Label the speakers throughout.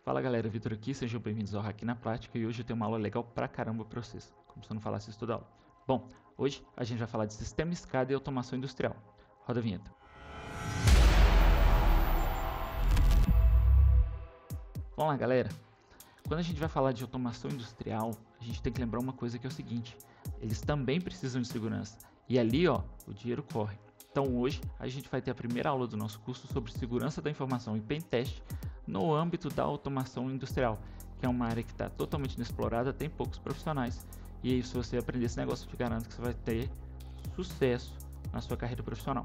Speaker 1: Fala galera, Vitor aqui, sejam bem-vindos ao Hack na Prática e hoje eu tenho uma aula legal pra caramba pra vocês, como se eu não falasse isso toda aula. Bom, hoje a gente vai falar de sistema escada e automação industrial. Roda a vinheta. Vamos lá galera, quando a gente vai falar de automação industrial, a gente tem que lembrar uma coisa que é o seguinte, eles também precisam de segurança e ali ó, o dinheiro corre. Então hoje a gente vai ter a primeira aula do nosso curso sobre segurança da informação e pentest no âmbito da automação industrial, que é uma área que está totalmente inexplorada, tem poucos profissionais. E aí, se você aprender esse negócio, eu te garanto que você vai ter sucesso na sua carreira profissional.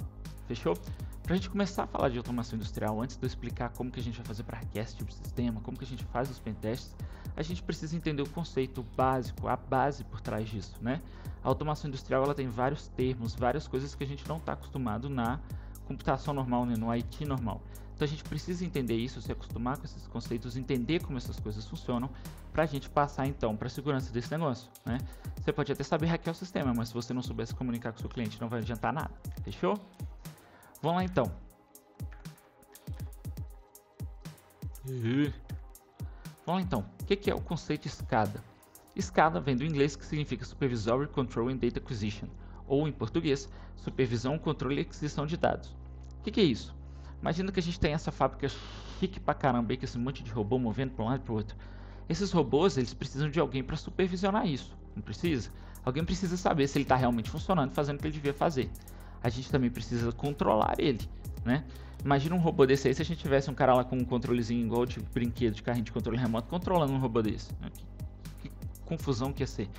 Speaker 1: Fechou? Para a gente começar a falar de automação industrial, antes de eu explicar como que a gente vai fazer para hackear esse tipo de sistema, como que a gente faz os pentests, a gente precisa entender o conceito básico, a base por trás disso, né? A automação industrial ela tem vários termos, várias coisas que a gente não está acostumado na computação normal, né? No IT normal. Então a gente precisa entender isso, se acostumar com esses conceitos, entender como essas coisas funcionam, para a gente passar então para a segurança desse negócio, né? Você pode até saber hackear o sistema, mas se você não souber se comunicar com o seu cliente, não vai adiantar nada, fechou? Vamos lá então. Vamos lá então, o que é o conceito SCADA? SCADA vem do inglês que significa Supervisory Control and Data Acquisition, ou em português, Supervisão, Controle e Aquisição de Dados. O que é isso? Imagina que a gente tem essa fábrica chique pra caramba aí, com esse monte de robô movendo para um lado e para o outro. Esses robôs, eles precisam de alguém para supervisionar isso, não precisa? Alguém precisa saber se ele está realmente funcionando, fazendo o que ele devia fazer. A gente também precisa controlar ele, né? Imagina um robô desse aí, se a gente tivesse um cara lá com um controlezinho igual de brinquedo, de carrinho de controle remoto, controlando um robô desse. Que confusão que ia ser.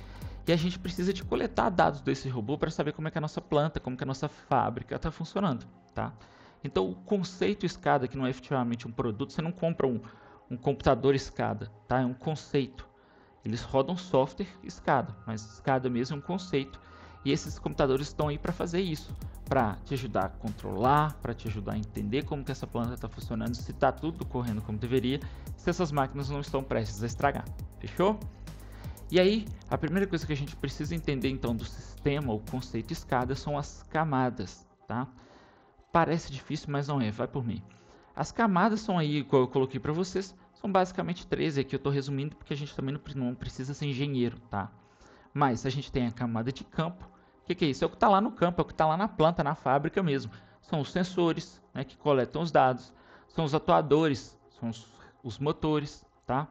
Speaker 1: E a gente precisa de coletar dados desse robô para saber como é que a nossa planta, como que a nossa fábrica está funcionando, tá? Então o conceito SCADA, que não é efetivamente um produto, você não compra um computador SCADA, tá? É um conceito. Eles rodam software SCADA, mas SCADA mesmo é um conceito. E esses computadores estão aí para fazer isso, para te ajudar a controlar, para te ajudar a entender como que essa planta está funcionando, se está tudo correndo como deveria, se essas máquinas não estão prestes a estragar. Fechou? E aí, a primeira coisa que a gente precisa entender então do sistema, o conceito SCADA, são as camadas, tá? Parece difícil, mas não é, vai por mim. As camadas são aí, que eu coloquei para vocês, são basicamente 13, aqui eu estou resumindo porque a gente também não precisa ser engenheiro, tá? Mas a gente tem a camada de campo, o que é isso? É o que está lá no campo, é o que está lá na planta, na fábrica mesmo. São os sensores, né, que coletam os dados, são os atuadores, são os motores, tá?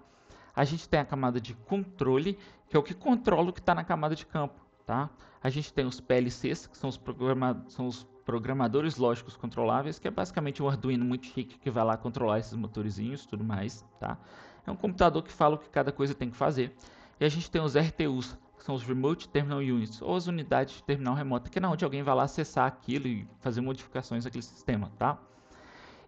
Speaker 1: A gente tem a camada de controle, que é o que controla o que está na camada de campo, tá? A gente tem os PLCs, que são os programadores lógicos controláveis, que é basicamente um Arduino muito chique que vai lá controlar esses motorizinhos e tudo mais, tá? É um computador que fala o que cada coisa tem que fazer. E a gente tem os RTUs, que são os Remote Terminal Units, ou as unidades de terminal remota, que é onde alguém vai lá acessar aquilo e fazer modificações naquele sistema, tá?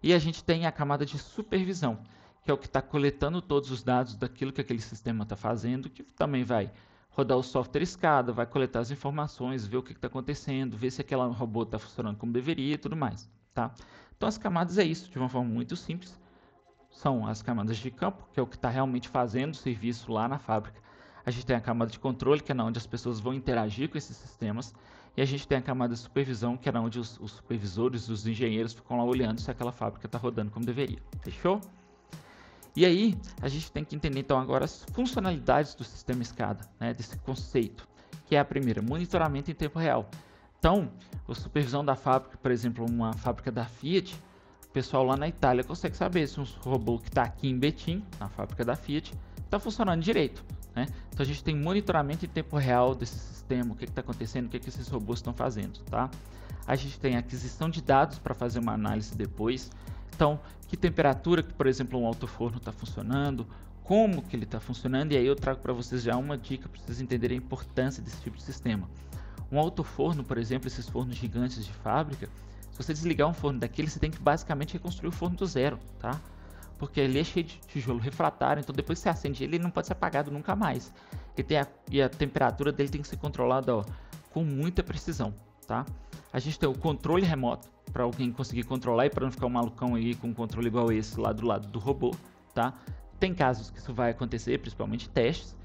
Speaker 1: E a gente tem a camada de supervisão, que é o que está coletando todos os dados daquilo que aquele sistema está fazendo, que também vai rodar o software SCADA, vai coletar as informações, ver o que está acontecendo, ver se aquele robô está funcionando como deveria e tudo mais, tá? Então as camadas é isso, de uma forma muito simples. São as camadas de campo, que é o que está realmente fazendo o serviço lá na fábrica. A gente tem a camada de controle, que é onde as pessoas vão interagir com esses sistemas. E a gente tem a camada de supervisão, que é onde os supervisores, os engenheiros ficam lá olhando se aquela fábrica está rodando como deveria. Fechou? E aí, a gente tem que entender então agora as funcionalidades do sistema SCADA, né, desse conceito, que é a primeira, monitoramento em tempo real. Então, a supervisão da fábrica, por exemplo, uma fábrica da Fiat, o pessoal lá na Itália consegue saber se um robô que está aqui em Betim, na fábrica da Fiat, está funcionando direito, né? Então a gente tem monitoramento em tempo real desse sistema, o que está acontecendo, o que esses robôs estão fazendo, tá? A gente tem aquisição de dados para fazer uma análise depois. Então, que temperatura que, por exemplo, um alto-forno está funcionando, como que ele está funcionando, e aí eu trago para vocês já uma dica para vocês entenderem a importância desse tipo de sistema. Um alto-forno, por exemplo, esses fornos gigantes de fábrica, se você desligar um forno daquele, você tem que basicamente reconstruir o forno do zero, tá? Porque ele é cheio de tijolo refratário, então depois que você acende ele não pode ser apagado nunca mais. E a temperatura dele tem que ser controlada, ó, com muita precisão, tá? A gente tem o controle remoto, para alguém conseguir controlar e para não ficar um malucão aí com um controle igual esse lá do lado do robô, tá? Tem casos que isso vai acontecer, principalmente testes,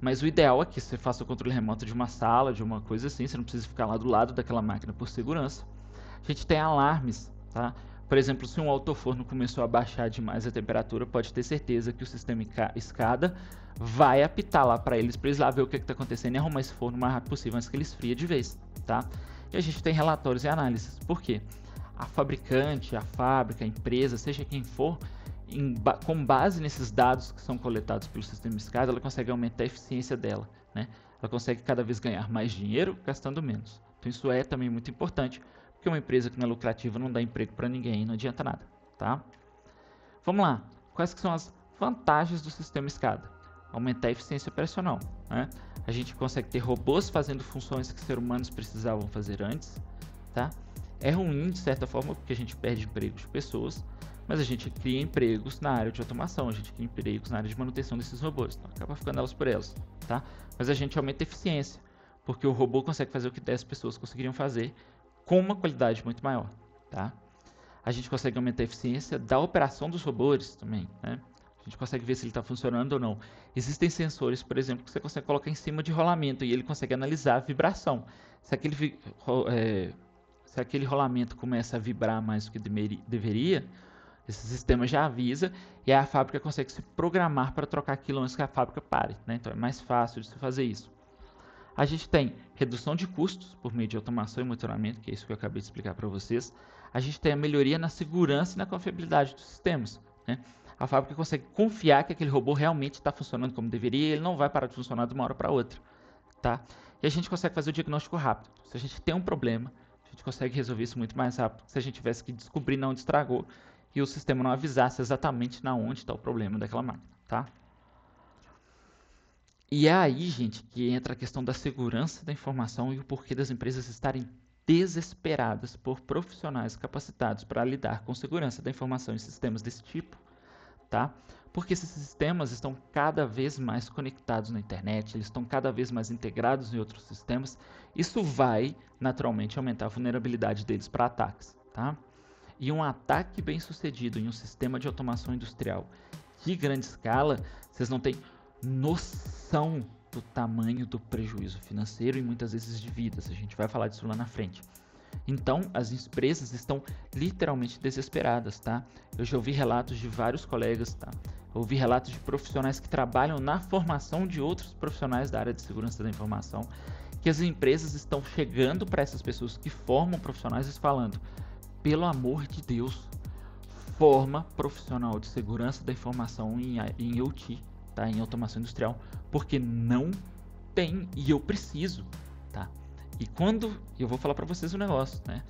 Speaker 1: mas o ideal é que você faça o controle remoto de uma sala, de uma coisa assim, você não precisa ficar lá do lado daquela máquina por segurança. A gente tem alarmes, tá? Por exemplo, se um autoforno começou a baixar demais a temperatura, pode ter certeza que o sistema SCADA vai apitar lá para eles lá ver o que está acontecendo e arrumar esse forno o mais rápido possível antes que ele esfria de vez, tá? E a gente tem relatórios e análises. Por quê? A fabricante, a fábrica, a empresa, seja quem for, com base nesses dados que são coletados pelo sistema SCADA, ela consegue aumentar a eficiência dela, né? Ela consegue cada vez ganhar mais dinheiro gastando menos. Então isso é também muito importante, porque uma empresa que não é lucrativa não dá emprego para ninguém e não adianta nada, tá? Vamos lá. Quais que são as vantagens do sistema SCADA? Aumentar a eficiência operacional, né? A gente consegue ter robôs fazendo funções que seres humanos precisavam fazer antes, tá? É ruim de certa forma porque a gente perde empregos de pessoas, mas a gente cria empregos na área de automação, a gente cria empregos na área de manutenção desses robôs, então acaba ficando elas por elas, tá? Mas a gente aumenta a eficiência, porque o robô consegue fazer o que 10 pessoas conseguiriam fazer com uma qualidade muito maior, tá? A gente consegue aumentar a eficiência da operação dos robôs também, né? A gente consegue ver se ele está funcionando ou não. Existem sensores, por exemplo, que você consegue colocar em cima de rolamento e ele consegue analisar a vibração. Se aquele rolamento começa a vibrar mais do que deveria, esse sistema já avisa e a fábrica consegue se programar para trocar aquilo antes que a fábrica pare, né? Então é mais fácil de se fazer isso. A gente tem redução de custos por meio de automação e monitoramento, que é isso que eu acabei de explicar para vocês. A gente tem a melhoria na segurança e na confiabilidade dos sistemas, né? A fábrica consegue confiar que aquele robô realmente está funcionando como deveria e ele não vai parar de funcionar de uma hora para outra, tá? E a gente consegue fazer o diagnóstico rápido. Se a gente tem um problema, a gente consegue resolver isso muito mais rápido se a gente tivesse que descobrir onde estragou e o sistema não avisasse exatamente na onde está o problema daquela máquina, tá? E é aí, gente, que entra a questão da segurança da informação e o porquê das empresas estarem desesperadas por profissionais capacitados para lidar com segurança da informação em sistemas desse tipo, tá? Porque esses sistemas estão cada vez mais conectados na internet, eles estão cada vez mais integrados em outros sistemas. Isso vai, naturalmente, aumentar a vulnerabilidade deles para ataques, tá? E um ataque bem sucedido em um sistema de automação industrial de grande escala, vocês não têm noção do tamanho do prejuízo financeiro e muitas vezes de vidas. A gente vai falar disso lá na frente. Então, as empresas estão literalmente desesperadas, tá? Eu já ouvi relatos de vários colegas, tá? Eu ouvi relatos de profissionais que trabalham na formação de outros profissionais da área de segurança da informação, que as empresas estão chegando para essas pessoas que formam profissionais e falando: pelo amor de Deus, forma profissional de segurança da informação em IoT, tá? Em automação industrial, porque não tem e eu preciso, tá? E quando, eu vou falar para vocês um negócio, né?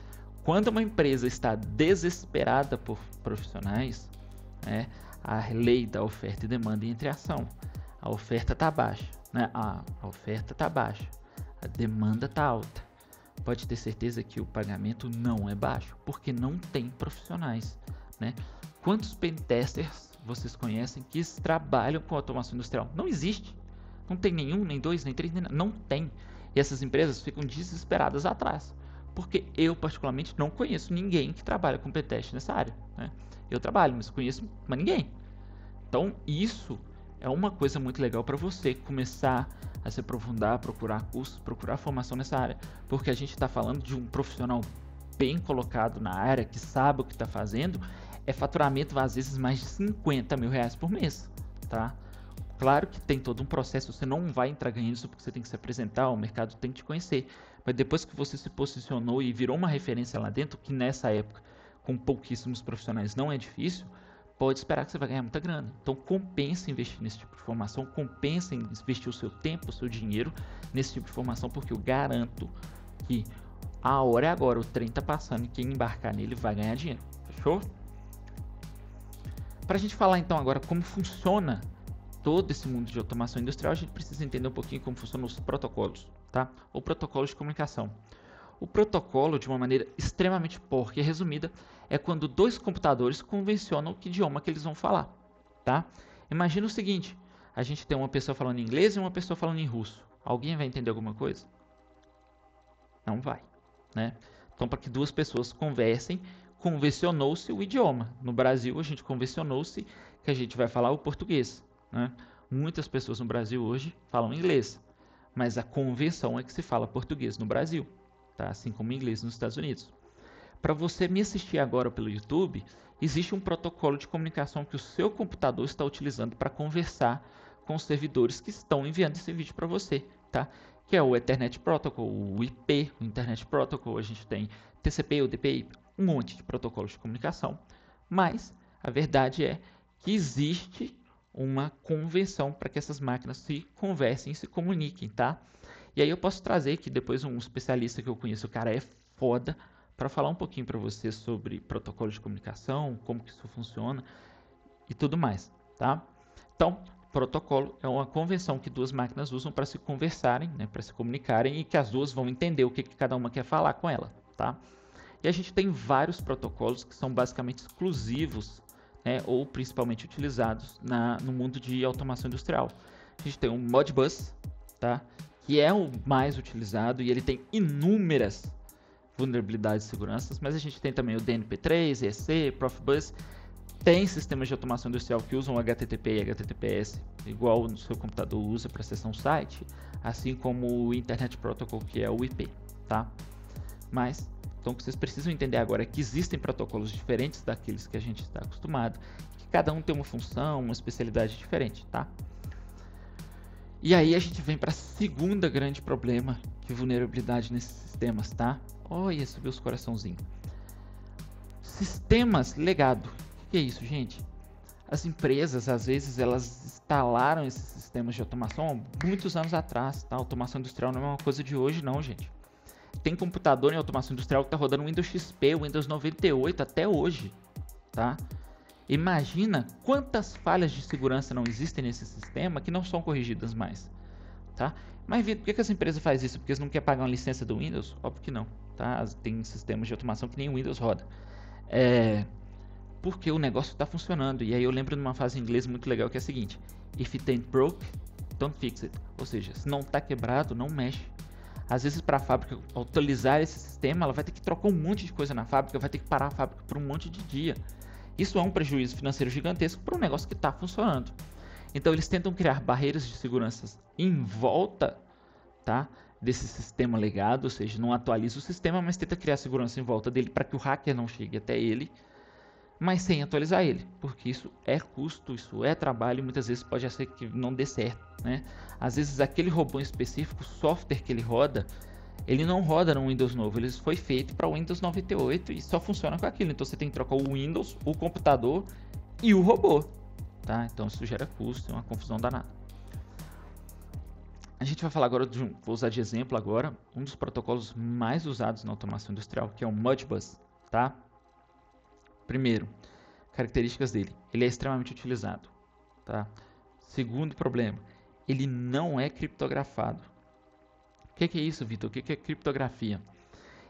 Speaker 1: Quando uma empresa está desesperada por profissionais, né, a lei da oferta e demanda entra em ação. A oferta está baixa, né? A oferta está baixa, a demanda está alta. Pode ter certeza que o pagamento não é baixo, porque não tem profissionais, né? Quantos pentesters vocês conhecem que trabalham com automação industrial? Não existe. Não tem nenhum, nem dois, nem três, nem nada. Não tem. E essas empresas ficam desesperadas atrás. Porque eu, particularmente, não conheço ninguém que trabalha com pentest nessa área, né? Eu trabalho, mas conheço mas ninguém. Então, isso é uma coisa muito legal para você começar a se aprofundar, procurar cursos, procurar formação nessa área. Porque a gente está falando de um profissional bem colocado na área, que sabe o que está fazendo, é faturamento às vezes mais de 50 mil reais por mês, tá? Claro que tem todo um processo, você não vai entrar ganhando isso porque você tem que se apresentar, o mercado tem que te conhecer. Mas depois que você se posicionou e virou uma referência lá dentro, que nessa época, com pouquíssimos profissionais, não é difícil, pode esperar que você vai ganhar muita grana. Então compensa investir nesse tipo de formação, compensa investir o seu tempo, o seu dinheiro nesse tipo de formação, porque eu garanto que a hora é agora, o trem tá passando e quem embarcar nele vai ganhar dinheiro. Fechou? Para a gente falar então agora como funciona todo esse mundo de automação industrial, a gente precisa entender um pouquinho como funcionam os protocolos, tá? Ou protocolos de comunicação. O protocolo, de uma maneira extremamente porca e resumida, é quando dois computadores convencionam que idioma que eles vão falar, tá? Imagina o seguinte, a gente tem uma pessoa falando inglês e uma pessoa falando em russo. Alguém vai entender alguma coisa? Não vai, né? Então, para que duas pessoas conversem, convencionou-se o idioma. No Brasil, a gente convencionou-se que a gente vai falar o português, né? Muitas pessoas no Brasil hoje falam inglês, mas a convenção é que se fala português no Brasil, tá? Assim como inglês nos Estados Unidos. para você me assistir agora pelo YouTube, existe um protocolo de comunicação que o seu computador está utilizando para conversar com os servidores que estão enviando esse vídeo para você, tá? Que é o Ethernet Protocol, o IP, o Internet Protocol, a gente tem TCP, UDP, um monte de protocolos de comunicação, mas a verdade é que existe uma convenção para que essas máquinas se conversem e se comuniquem, tá? E aí eu posso trazer aqui depois um especialista que eu conheço, o cara é foda, para falar um pouquinho para você sobre protocolos de comunicação, como que isso funciona e tudo mais, tá? Então, protocolo é uma convenção que duas máquinas usam para se conversarem, né, para se comunicarem, e que as duas vão entender o que cada uma quer falar com ela, tá? E a gente tem vários protocolos que são basicamente exclusivos, né, ou principalmente utilizados no mundo de automação industrial. A gente tem o Modbus, tá, que é o mais utilizado e ele tem inúmeras vulnerabilidades de segurança, mas a gente tem também o DNP3, EC, Profibus. Tem sistemas de automação industrial que usam HTTP e HTTPS, igual o seu computador usa para acessar um site, assim como o Internet Protocol, que é o IP, tá? Mas, então o que vocês precisam entender agora é que existem protocolos diferentes daqueles que a gente está acostumado, que cada um tem uma função, uma especialidade diferente, tá? E aí a gente vem para o segundo grande problema de vulnerabilidade nesses sistemas, tá? Olha, subiu os coraçãozinhos. Sistemas legado. O que é isso, gente? As empresas, às vezes, elas instalaram esses sistemas de automação há muitos anos atrás, tá? A automação industrial não é uma coisa de hoje, não, gente. Tem computador em automação industrial que está rodando Windows XP, Windows 98 até hoje, tá? Imagina quantas falhas de segurança não existem nesse sistema que não são corrigidas mais, tá? Mas, Vitor, por que essa empresa faz isso? Porque eles não querem pagar uma licença do Windows? Óbvio que não, tá? Tem sistemas de automação que nem o Windows roda. Porque o negócio está funcionando. E aí eu lembro de uma frase em inglês muito legal que é a seguinte: If it ain't broke, don't fix it. Ou seja, se não está quebrado, não mexe. Às vezes, para a fábrica atualizar esse sistema, ela vai ter que trocar um monte de coisa na fábrica, vai ter que parar a fábrica por um monte de dia. Isso é um prejuízo financeiro gigantesco para um negócio que está funcionando. Então eles tentam criar barreiras de segurança em volta, tá, desse sistema legado, ou seja, não atualiza o sistema, mas tenta criar segurança em volta dele para que o hacker não chegue até ele, mas sem atualizar ele, porque isso é custo, isso é trabalho e muitas vezes pode ser que não dê certo, né? Às vezes aquele robô em específico, o software que ele roda, ele não roda no Windows novo, ele foi feito para o Windows 98 e só funciona com aquilo. Então você tem que trocar o Windows, o computador e o robô, tá? Então isso gera custo, é uma confusão danada. A gente vai falar agora vou usar de exemplo agora, um dos protocolos mais usados na automação industrial, que é o Modbus, tá? Primeiro, características dele, ele é extremamente utilizado, tá? Segundo problema, ele não é criptografado. O que é isso, Vitor? O que é criptografia?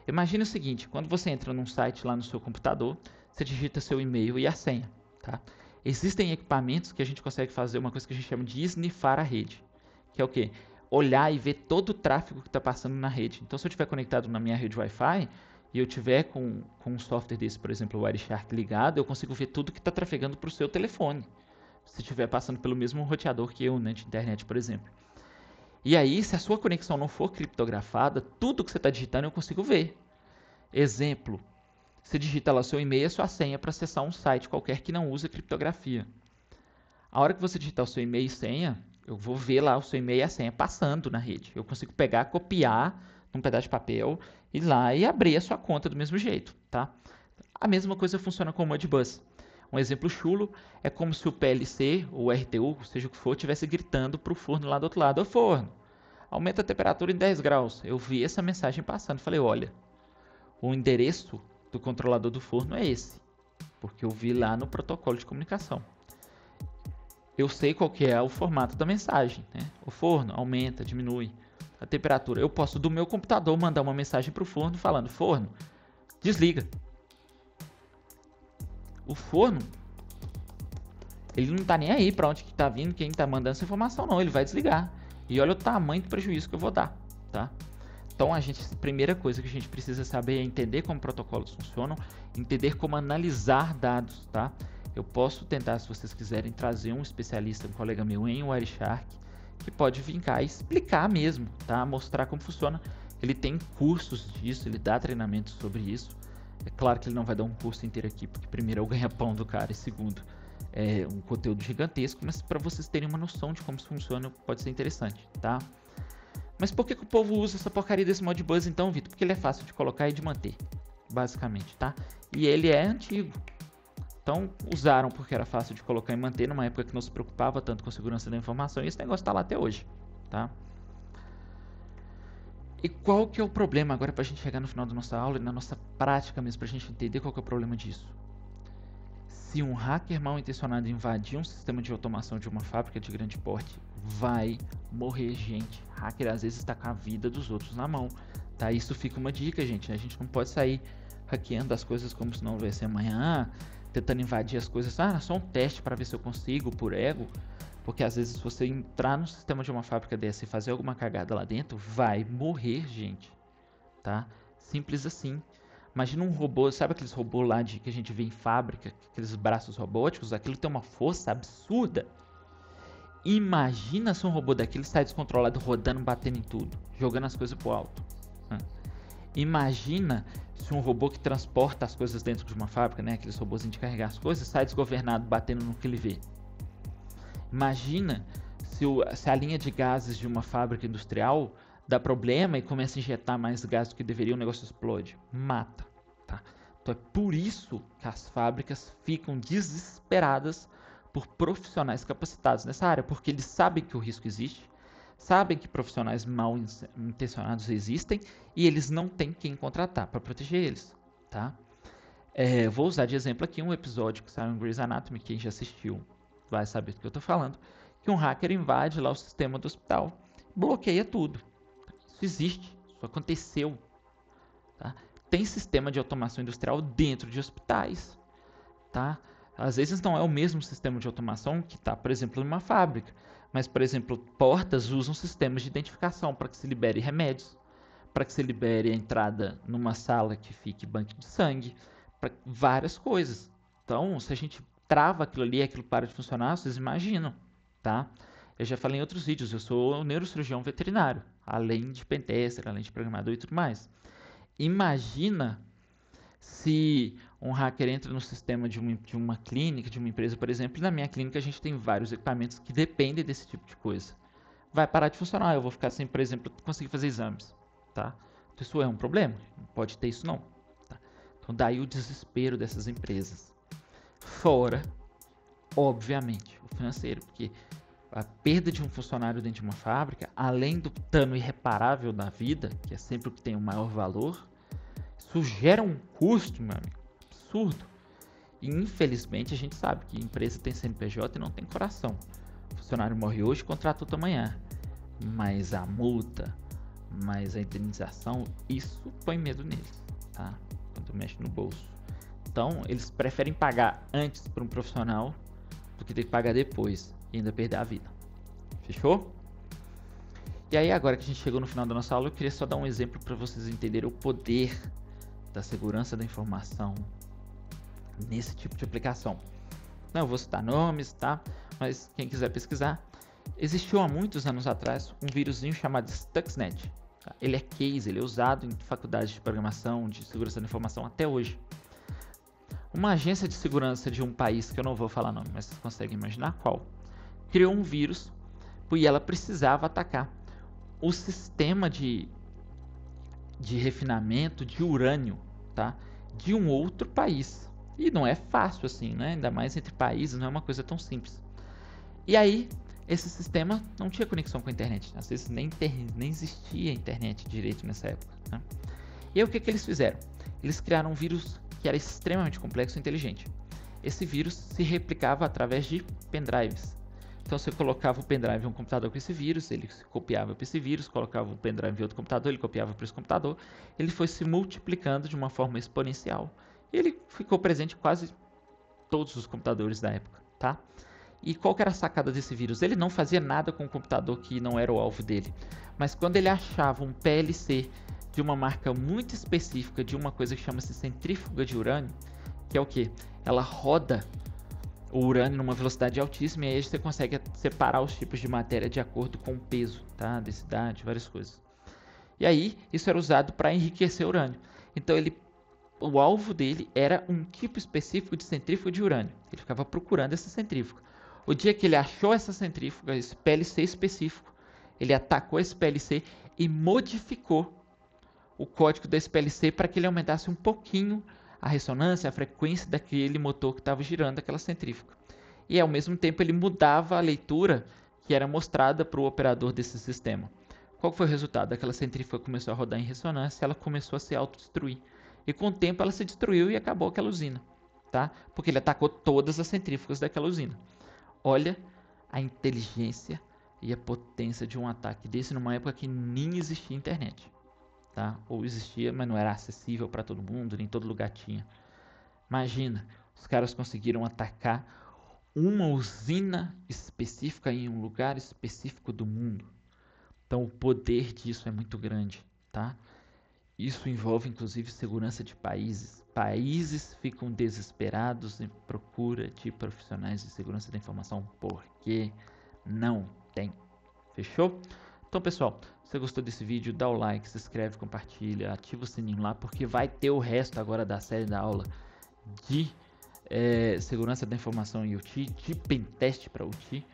Speaker 1: Imagina o seguinte, quando você entra num site lá no seu computador, você digita seu e-mail e a senha, tá? Existem equipamentos que a gente consegue fazer uma coisa que a gente chama de snifar a rede, que é o quê? Olhar e ver todo o tráfego que está passando na rede. Então, se eu estiver conectado na minha rede Wi-Fi e eu tiver com um software desse, por exemplo, o Wireshark ligado, eu consigo ver tudo que está trafegando para o seu telefone. Se estiver passando pelo mesmo roteador que eu, né, de internet, por exemplo. E aí, se a sua conexão não for criptografada, tudo que você está digitando eu consigo ver. Exemplo, você digita lá seu e-mail e a sua senha para acessar um site qualquer que não use criptografia. A hora que você digitar o seu e-mail e senha, eu vou ver lá o seu e-mail e a senha passando na rede. Eu consigo pegar, copiar num pedaço de papel, ir lá e abrir a sua conta do mesmo jeito, tá? A mesma coisa funciona com o Modbus. Um exemplo chulo é como se o PLC ou o RTU, seja o que for, estivesse gritando para o forno lá do outro lado: ô forno, aumenta a temperatura em 10 graus. Eu vi essa mensagem passando, falei: olha, o endereço do controlador do forno é esse, porque eu vi lá no protocolo de comunicação. Eu sei qual que é o formato da mensagem, né? O forno aumenta, diminui a temperatura. Eu posso do meu computador mandar uma mensagem para o forno falando: forno, desliga. O forno, ele não está nem aí para onde que está vindo, quem está mandando essa informação, não. Ele vai desligar. E olha o tamanho do prejuízo que eu vou dar, tá? Então, a primeira coisa que a gente precisa saber é entender como protocolos funcionam, entender como analisar dados, tá? Eu posso tentar, se vocês quiserem, trazer um especialista, um colega meu em Wireshark, que pode vir cá e explicar mesmo, tá? Mostrar como funciona. Ele tem cursos disso, ele dá treinamentos sobre isso. É claro que ele não vai dar um curso inteiro aqui, porque primeiro é o ganha-pão do cara e segundo é um conteúdo gigantesco, mas para vocês terem uma noção de como isso funciona pode ser interessante, tá? Mas por que o povo usa essa porcaria desse Modbus então, Vitor? Porque ele é fácil de colocar e de manter, basicamente, tá? E ele é antigo. Então usaram porque era fácil de colocar e manter numa época que não se preocupava tanto com a segurança da informação e esse negócio está lá até hoje, tá? E qual que é o problema agora para a gente chegar no final da nossa aula e na nossa prática mesmo, para a gente entender qual que é o problema disso? Se um hacker mal intencionado invadir um sistema de automação de uma fábrica de grande porte, vai morrer gente. Hacker às vezes está com a vida dos outros na mão, tá? Isso fica uma dica, gente. A gente não pode sair hackeando as coisas como se não houvesse amanhã, tentando invadir as coisas. Ah, só um teste para ver se eu consigo, por ego. Porque às vezes se você entrar no sistema de uma fábrica dessa e fazer alguma cagada lá dentro, vai morrer gente, tá? Simples assim. Imagina um robô, sabe aqueles robôs lá que a gente vê em fábrica, aqueles braços robóticos, aquilo tem uma força absurda. Imagina se um robô daquele sai descontrolado, rodando, batendo em tudo, jogando as coisas pro alto. Imagina se um robô que transporta as coisas dentro de uma fábrica, né, aqueles robôzinhos de carregar as coisas, sai desgovernado, batendo no que ele vê. Imagina se a linha de gases de uma fábrica industrial dá problema e começa a injetar mais gás do que deveria, o negócio explode. Mata. Tá? Então é por isso que as fábricas ficam desesperadas por profissionais capacitados nessa área, porque eles sabem que o risco existe, sabem que profissionais mal intencionados existem e eles não têm quem contratar para proteger eles. Tá? Vou usar de exemplo aqui um episódio que saiu em Grey's Anatomy, quem já assistiu vai saber do que eu estou falando, que um hacker invade lá o sistema do hospital, bloqueia tudo. Isso existe, isso aconteceu. Tá? Tem sistema de automação industrial dentro de hospitais. Tá? Às vezes não é o mesmo sistema de automação que está, por exemplo, numa fábrica. Mas, por exemplo, portas usam sistemas de identificação para que se libere remédios, para que se libere a entrada numa sala que fique banco de sangue, para várias coisas. Então, se a gente trava aquilo ali e aquilo para de funcionar, vocês imaginam, tá? Eu já falei em outros vídeos, eu sou neurocirurgião veterinário, além de pentester, além de programador e tudo mais. Imagina se um hacker entra no sistema de uma clínica, de uma empresa, por exemplo, e na minha clínica a gente tem vários equipamentos que dependem desse tipo de coisa. Vai parar de funcionar, eu vou ficar sem, por exemplo, conseguir fazer exames, tá? Então, isso é um problema, não pode ter isso não. Tá? Então daí o desespero dessas empresas. Fora, obviamente, o financeiro, porque a perda de um funcionário dentro de uma fábrica, além do dano irreparável da vida, que é sempre o que tem o maior valor, isso gera um custo, meu amigo, absurdo. E infelizmente a gente sabe que a empresa tem CNPJ e não tem coração. O funcionário morre hoje, contrata outro amanhã. Mas a multa, mas a indenização, isso põe medo neles, tá? Quando mexe no bolso. Então, eles preferem pagar antes para um profissional do que ter que pagar depois e ainda perder a vida. Fechou? E aí, agora que a gente chegou no final da nossa aula, eu queria só dar um exemplo para vocês entenderem o poder da segurança da informação nesse tipo de aplicação. Não, eu vou citar nomes, tá? Mas quem quiser pesquisar, existiu há muitos anos atrás um vírusinho chamado Stuxnet. Tá? Ele é case, ele é usado em faculdades de programação, de segurança da informação até hoje. Uma agência de segurança de um país, que eu não vou falar nome, mas vocês conseguem imaginar qual, criou um vírus e ela precisava atacar o sistema de refinamento de urânio, tá? De um outro país. E não é fácil assim, né? Ainda mais entre países, não é uma coisa tão simples. E aí, esse sistema não tinha conexão com a internet. Às vezes nem existia internet direito nessa época. Né? E aí o que eles fizeram? Eles criaram um vírus que era extremamente complexo e inteligente. Esse vírus se replicava através de pendrives. Então você colocava o pendrive em um computador com esse vírus, ele copiava para esse vírus, colocava o pendrive em outro computador, ele copiava para esse computador. Ele foi se multiplicando de uma forma exponencial. E ele ficou presente em quase todos os computadores da época, tá? E qual que era a sacada desse vírus? Ele não fazia nada com o computador que não era o alvo dele. Mas quando ele achava um PLC de uma marca muito específica de uma coisa que chama-se centrífuga de urânio, que é o que? Ela roda o urânio numa velocidade altíssima e aí você consegue separar os tipos de matéria de acordo com o peso, tá? Densidade, várias coisas. E aí, isso era usado para enriquecer o urânio. Então ele o alvo dele era um tipo específico de centrífuga de urânio. Ele ficava procurando essa centrífuga. O dia que ele achou essa centrífuga, esse PLC específico, ele atacou esse PLC e modificou o código desse PLC para que ele aumentasse um pouquinho a ressonância, a frequência daquele motor que estava girando aquela centrífuga. E ao mesmo tempo ele mudava a leitura que era mostrada para o operador desse sistema. Qual foi o resultado? Aquela centrífuga começou a rodar em ressonância, ela começou a se autodestruir. E com o tempo ela se destruiu e acabou aquela usina, tá? Porque ele atacou todas as centrífugas daquela usina. Olha a inteligência e a potência de um ataque desse numa época que nem existia internet, tá? Ou existia, mas não era acessível para todo mundo, nem todo lugar tinha. Imagina, os caras conseguiram atacar uma usina específica em um lugar específico do mundo. Então o poder disso é muito grande, tá? Isso envolve inclusive segurança de países. Países ficam desesperados em procura de profissionais de segurança da informação porque não tem. Fechou? Então pessoal, se você gostou desse vídeo, dá o like, se inscreve, compartilha, ativa o sininho lá porque vai ter o resto agora da série da aula de segurança da informação em UT, de pentest para UT,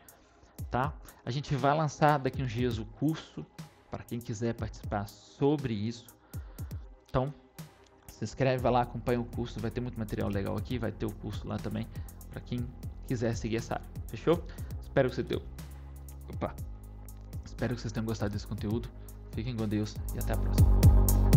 Speaker 1: tá? A gente vai lançar daqui uns dias o curso para quem quiser participar sobre isso. Então, se inscreve, vai lá, acompanha o curso, vai ter muito material legal aqui, vai ter o curso lá também para quem quiser seguir essa área. Fechou? Espero que vocês tenham gostado desse conteúdo. Fiquem com Deus e até a próxima.